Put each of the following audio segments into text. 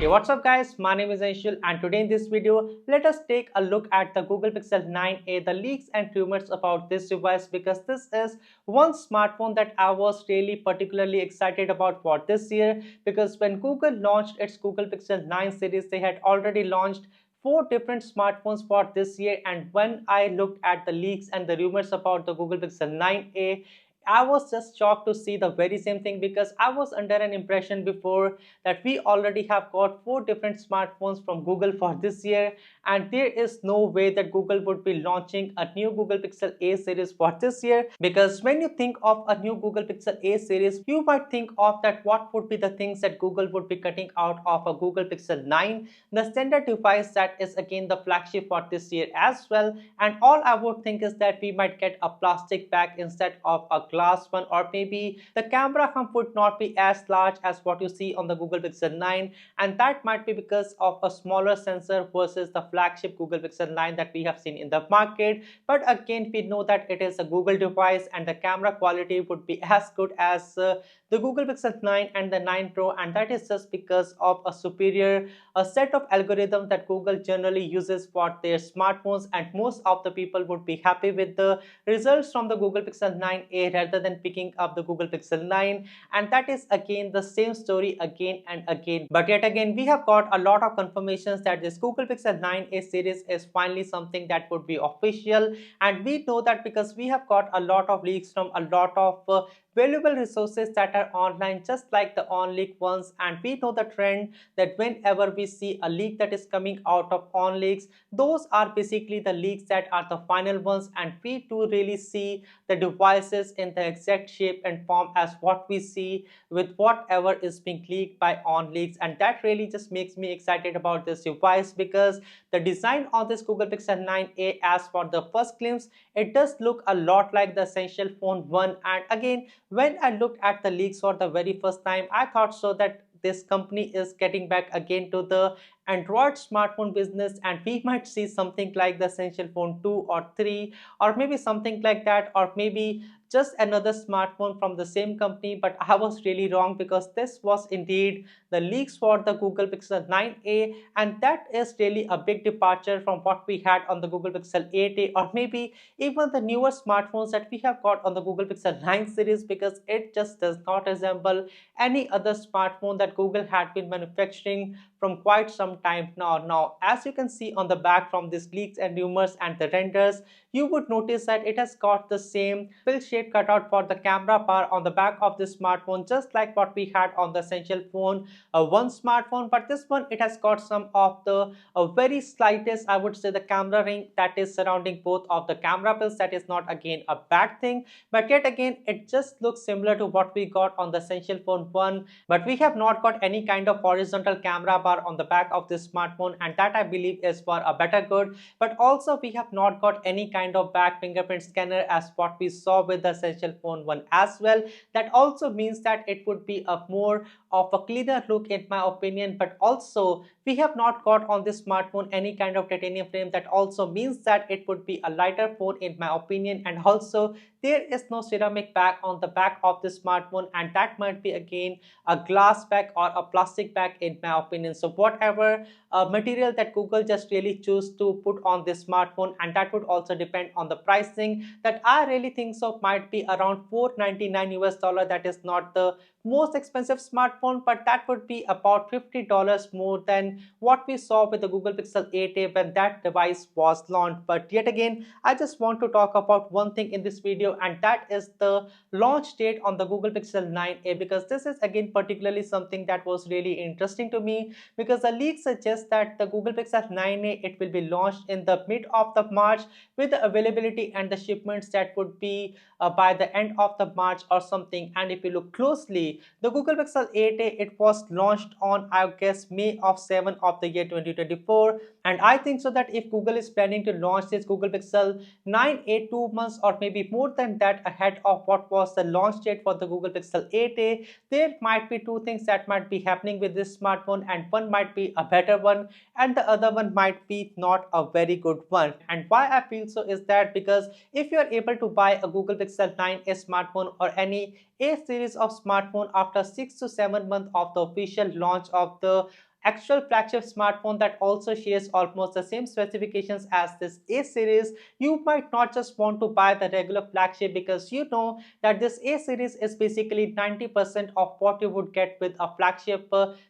What's up guys, my name is Anshul and today in this video, let us take a look at the Google Pixel 9a, the leaks and rumors about this device because this is one smartphone that I was really particularly excited about for this year because when Google launched its Google Pixel 9 series, they had already launched four different smartphones for this year, and when I looked at the leaks and the rumors about the Google Pixel 9a, I was just shocked to see the very same thing because I was under an impression before that we already have got four different smartphones from Google for this year, and there is no way that Google would be launching a new Google Pixel A series for this year. Because when you think of a new Google Pixel A series, you might think of that what would be the things that Google would be cutting out of a Google Pixel 9, the standard device that is again the flagship for this year as well. And all I would think is that we might get a plastic back instead of a glass one, or maybe the camera hump would not be as large as what you see on the Google Pixel 9, and that might be because of a smaller sensor versus the flagship Google Pixel 9 that we have seen in the market. But again, we know that it is a Google device and the camera quality would be as good as the Google Pixel 9 and the 9 Pro, and that is just because of a superior set of algorithms that Google generally uses for their smartphones, and most of the people would be happy with the results from the Google Pixel 9a rather than picking up the Google Pixel 9. And that is again the same story again and again. But yet again, we have got a lot of confirmations that this Google Pixel 9a series is finally something that would be official, and we know that because we have got a lot of leaks from a lot of valuable resources that are online, just like the on leak ones. And we know the trend that whenever we see a leak that is coming out of on leaks, those are basically the leaks that are the final ones, and we do really see the devices in the exact shape and form as what we see with whatever is being leaked by on leaks. And that really just makes me excited about this device because the design of this Google Pixel 9a, as for the first glimpse, it does look a lot like the Essential Phone 1. And again, when I looked at the leaks for the very first time, I thought so that this company is getting back again to the Android smartphone business, and we might see something like the Essential Phone 2 or 3, or maybe something like that, or maybe just another smartphone from the same company. But I was really wrong because this was indeed the leaks for the Google Pixel 9a, and that is really a big departure from what we had on the Google Pixel 8a, or maybe even the newer smartphones that we have got on the Google Pixel 9 series, because it just does not resemble any other smartphone that Google had been manufacturing from quite some time now. Now, as you can see on the back from these leaks and rumors and the renders, you would notice that it has got the same fill shade cutout for the camera bar on the back of this smartphone, just like what we had on the Essential Phone 1 smartphone. But this one, it has got some of the very slightest, I would say, the camera ring that is surrounding both of the camera pills. That is not again a bad thing, but yet again, it just looks similar to what we got on the Essential Phone 1. But we have not got any kind of horizontal camera bar on the back of this smartphone, and that I believe is for a better good. But also, we have not got any kind of back fingerprint scanner as what we saw with the Essential Phone 1 as well. That also means that it would be a more of a cleaner look in my opinion. But also, we have not got on this smartphone any kind of titanium frame. That also means that it would be a lighter phone in my opinion. And also, there is no ceramic back on the back of the smartphone, and that might be again a glass back or a plastic back in my opinion. So whatever material that Google just really choose to put on this smartphone, and that would also depend on the pricing, that I really think so might be around $499 US. That is not the most expensive smartphone, but that would be about $50 more than what we saw with the Google Pixel 8a when that device was launched. But yet again, I just want to talk about one thing in this video, and that is the launch date on the Google Pixel 9a, because this is again particularly something that was really interesting to me, because the leak suggests that the Google Pixel 9a, it will be launched in the mid of the March, with the availability and the shipments that would be by the end of the March or something. And if you look closely, the Google Pixel 8a, it was launched on, I guess, May of 7 of the year 2024. And I think so that if Google is planning to launch this Google Pixel 9a 2 months or maybe more than that ahead of what was the launch date for the Google Pixel 8a, there might be two things that might be happening with this smartphone, and one might be a better one and the other one might be not a very good one. And why I feel so is that because if you are able to buy a Google Pixel 9a smartphone or any A series of smartphone after 6 to 7 months of the official launch of the actual flagship smartphone that also shares almost the same specifications as this A series, you might not just want to buy the regular flagship because you know that this A series is basically 90% of what you would get with a flagship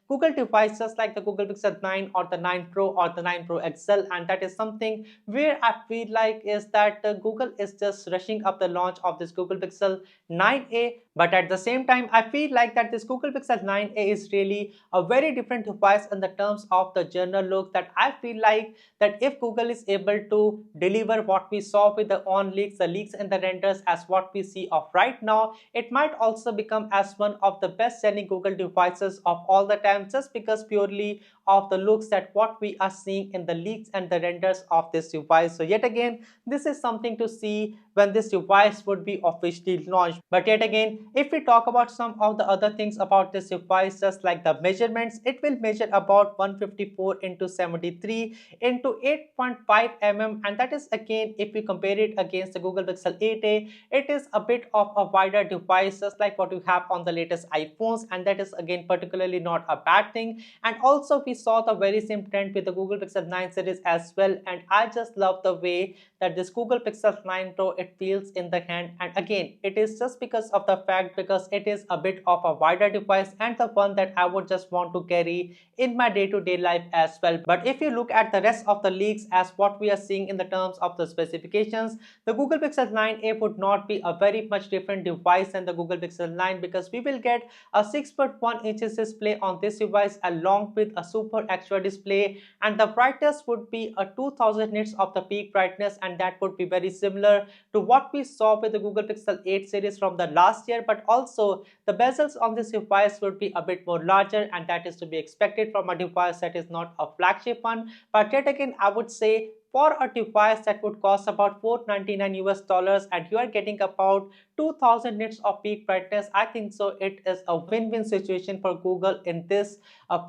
Google devices like the Google Pixel 9 or the 9 Pro or the 9 Pro XL, and that is something where I feel like is that Google is just rushing up the launch of this Google Pixel 9a, but at the same time I feel like that this Google Pixel 9a is really a very different device in the terms of the general look, that I feel like that if Google is able to deliver what we saw with the on leaks, the leaks and the renders as what we see of right now, it might also become as one of the best selling Google devices of all the time, just because purely of the looks that what we are seeing in the leaks and the renders of this device. So yet again, this is something to see when this device would be officially launched. But yet again, if we talk about some of the other things about this device, just like the measurements, it will measure about 154 into 73 into 8.5 mm, and that is again, if we compare it against the Google Pixel 8a, it is a bit of a wider device just like what you have on the latest iPhones, and that is again particularly not a bad thing. And also we saw the very same trend with the Google Pixel 9 series as well, and I just love the way that this Google Pixel 9 Pro it feels in the hand. And again, it is just because of the fact because it is a bit of a wider device and the one that I would just want to carry in my day-to-day life as well. But if you look at the rest of the leaks as what we are seeing in the terms of the specifications, the Google Pixel 9a would not be a very much different device than the Google Pixel 9, because we will get a 6.1 inches display on this device along with a super extra display, and the brightness would be a 2000 nits of the peak brightness, and that would be very similar to what we saw with the Google Pixel 8 series from the last year. But also the bezels on this device would be a bit more larger, and that is to be expected from a device that is not a flagship one. But yet again, I would say for a device that would cost about $499 US and you are getting about 2000 nits of peak brightness, I think so it is a win-win situation for Google in this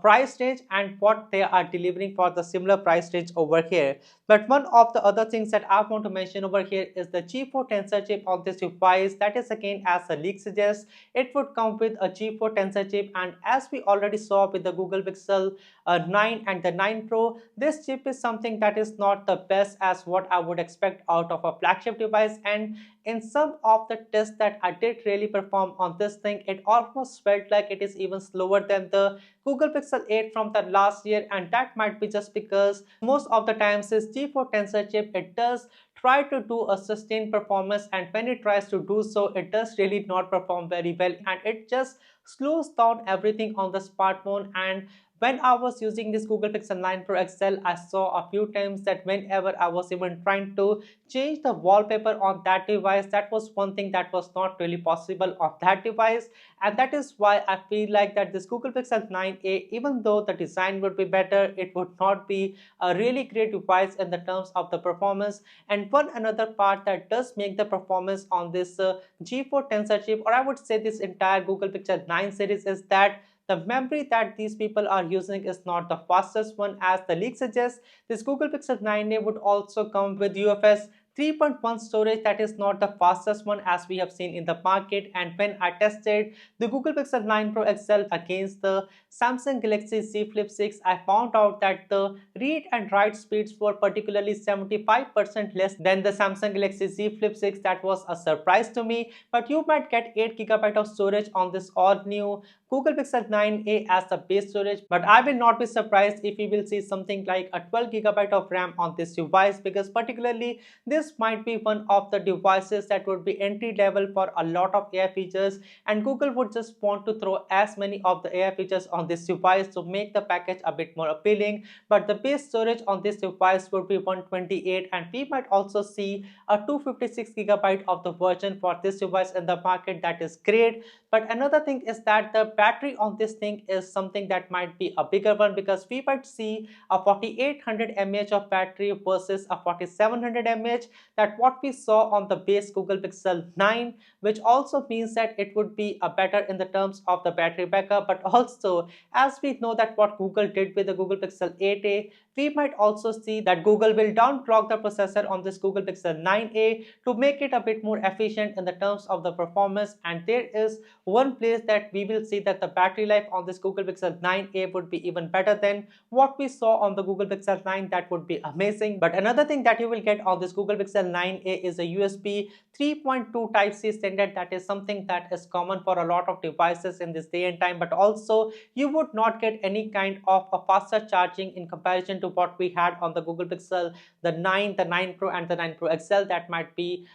price range and what they are delivering for the similar price range over here. But one of the other things that I want to mention over here is the G4 tensor chip on this device. That is again, as the leak suggests, it would come with a G4 tensor chip, and as we already saw with the Google Pixel 9 and the 9 Pro, this chip is something that is not the best as what I would expect out of a flagship device. And in some of the tests that I did really perform on this thing, it almost felt like it is even slower than the Google Pixel 8 from the last year, and that might be just because most of the times this G4 tensor chip it does try to do a sustained performance, and when it tries to do so, it does really not perform very well, and it just slows down everything on the smartphone. And when I was using this Google Pixel 9 Pro XL, I saw a few times that whenever I was even trying to change the wallpaper on that device, that was one thing that was not really possible on that device. And that is why I feel like that this Google Pixel 9a, even though the design would be better, it would not be a really great device in the terms of the performance. And one another part that does make the performance on this G4 tensor chip, or I would say this entire Google Pixel 9 series, is that the memory that these people are using is not the fastest one. As the leak suggests, this Google Pixel 9a would also come with UFS 3.1 storage, that is not the fastest one as we have seen in the market. And when I tested the Google Pixel 9 Pro XL against the Samsung Galaxy Z Flip 6, I found out that the read and write speeds were particularly 75% less than the Samsung Galaxy Z Flip 6. That was a surprise to me. But you might get 8 GB of storage on this all new Google Pixel 9a as the base storage, but I will not be surprised if we will see something like a 12 GB of RAM on this device, because particularly this might be one of the devices that would be entry level for a lot of AI features, and Google would just want to throw as many of the AI features on this device to make the package a bit more appealing. But the base storage on this device would be 128, and we might also see a 256 GB of the version for this device in the market. That is great. But another thing is that the battery on this thing is something that might be a bigger one, because we might see a 4800 mAh of battery versus a 4700 mAh that what we saw on the base Google Pixel 9, which also means that it would be a better in the terms of the battery backup. But also, as we know that what Google did with the Google Pixel 8a, we might also see that Google will downclock the processor on this Google Pixel 9a to make it a bit more efficient in the terms of the performance. And there is one place that we will see that the battery life on this Google Pixel 9a would be even better than what we saw on the Google Pixel 9. That would be amazing. But another thing that you will get on this Google Pixel 9a is a USB 3.2 Type-C standard. That is something that is common for a lot of devices in this day and time, but also you would not get any kind of a faster charging in comparison to what we had on the Google Pixel the 9, the 9 Pro and the 9 Pro XL. That might be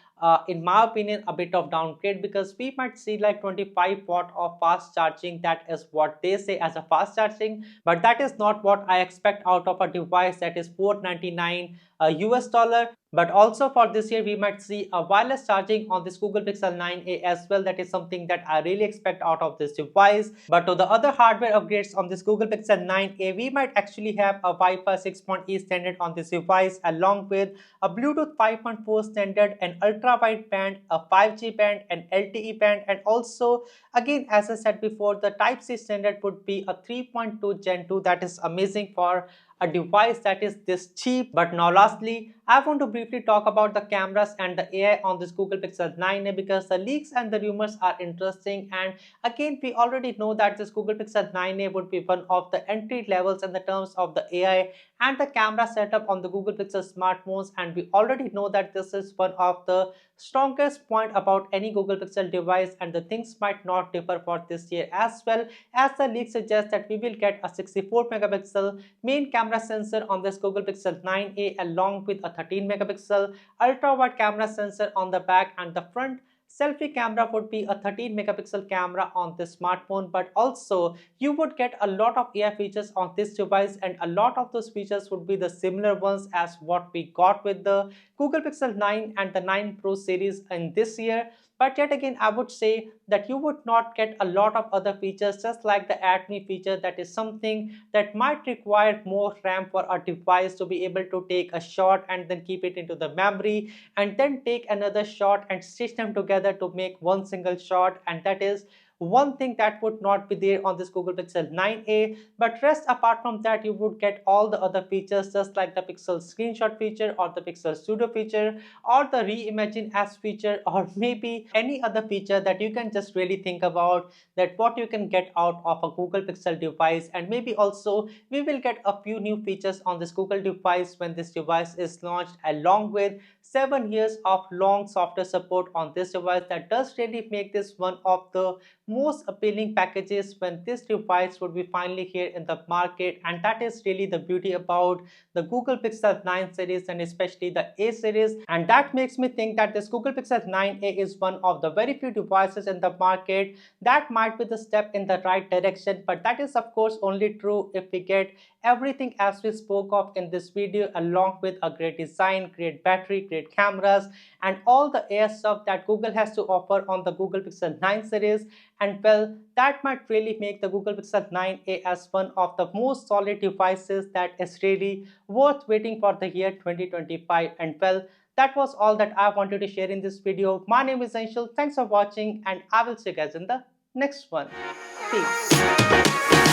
in my opinion a bit of downgrade, because we might see like 25 watt of fast charging. That is what they say as a fast charging, but that is not what I expect out of a device that is 499 US dollar. But also for this year we might see a wireless charging on this Google Pixel 9a as well. That is something that I really expect out of this device. But to the other hardware upgrades on this Google Pixel 9a, we might actually have a Wi-Fi 6.E standard on this device, along with a Bluetooth 5.4 standard, an ultra wide band, a 5G band, an LTE band, and also again, as I said before, the Type-C standard would be a 3.2 Gen 2. That is amazing for a device that is this cheap. But now lastly, I want to briefly talk about the cameras and the AI on this Google Pixel 9a, because the leaks and the rumors are interesting. And again, we already know that this Google Pixel 9a would be one of the entry levels in the terms of the AI and the camera setup on the Google Pixel smartphones. And we already know that this is one of the strongest point about any Google Pixel device, and the things might not differ for this year as well, as the leak suggests that we will get a 64 megapixel main camera sensor on this Google Pixel 9a, along with a 13 megapixel ultra wide camera sensor on the back, and the front selfie camera would be a 13 megapixel camera on this smartphone. But also you would get a lot of AI features on this device, and a lot of those features would be the similar ones as what we got with the Google Pixel 9 and the 9 Pro series in this year. But yet again, I would say that you would not get a lot of other features, just like the Add Me feature. That is something that might require more RAM for a device to be able to take a shot and then keep it into the memory, and then take another shot and stitch them together to make one single shot. And that is one thing that would not be there on this Google Pixel 9a. But rest apart from that, you would get all the other features, just like the Pixel screenshot feature, or the Pixel studio feature, or the reimagine as feature, or maybe any other feature that you can just really think about, that what you can get out of a Google Pixel device. And maybe also we will get a few new features on this Google device when this device is launched, along with 7 years of long software support on this device. That does really make this one of the most appealing packages when this device would be finally here in the market. And that is really the beauty about the Google Pixel 9 series, and especially the A series. And that makes me think that this Google Pixel 9a is one of the very few devices in the market that might be the step in the right direction. But that is of course only true if we get everything as we spoke of in this video, along with a great design, great battery, great cameras, and all the AI stuff that Google has to offer on the Google Pixel 9 series. And well, that might really make the Google Pixel 9a as one of the most solid devices that is really worth waiting for the year 2025. And well, that was all that I wanted to share in this video. My name is Anshul. Thanks for watching, and I will see you guys in the next one. Peace.